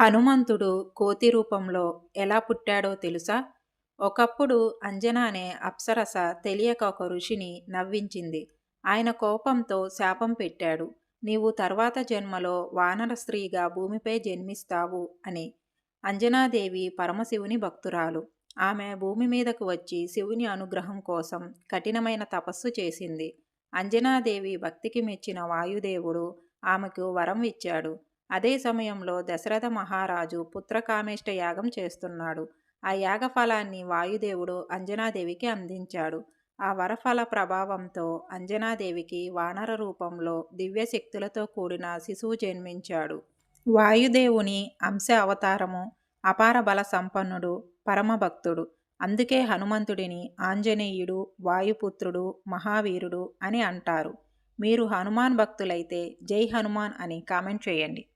హనుమంతుడు కోతి రూపంలో ఎలా పుట్టాడో తెలుసా? ఒకప్పుడు అంజన అనే అప్సరస తెలియక ఒక ఋషిని నవ్వించింది. ఆయన కోపంతో శాపం పెట్టాడు. నీవు తర్వాత జన్మలో వానర స్త్రీగా భూమిపై జన్మిస్తావు అని. అంజనాదేవి పరమశివుని భక్తురాలు. ఆమె భూమి మీదకు వచ్చి శివుని అనుగ్రహం కోసం కఠినమైన తపస్సు చేసింది. అంజనాదేవి భక్తికి మెచ్చిన వాయుదేవుడు ఆమెకు వరం ఇచ్చాడు. అదే సమయంలో దశరథ మహారాజు పుత్రకామేష్ట యాగం చేస్తున్నాడు. ఆ యాగ ఫలాన్ని వాయుదేవుడు అంజనాదేవికి అందించాడు. ఆ వరఫల ప్రభావంతో అంజనాదేవికి వానర రూపంలో దివ్యశక్తులతో కూడిన శిశువు జన్మించాడు. వాయుదేవుని అంశ అవతారము, అపార బల సంపన్నుడు, పరమభక్తుడు. అందుకే హనుమంతుడిని ఆంజనేయుడు, వాయుపుత్రుడు, మహావీరుడు అని అంటారు. మీరు హనుమాన్ భక్తులైతే జై హనుమాన్ అని కామెంట్ చేయండి.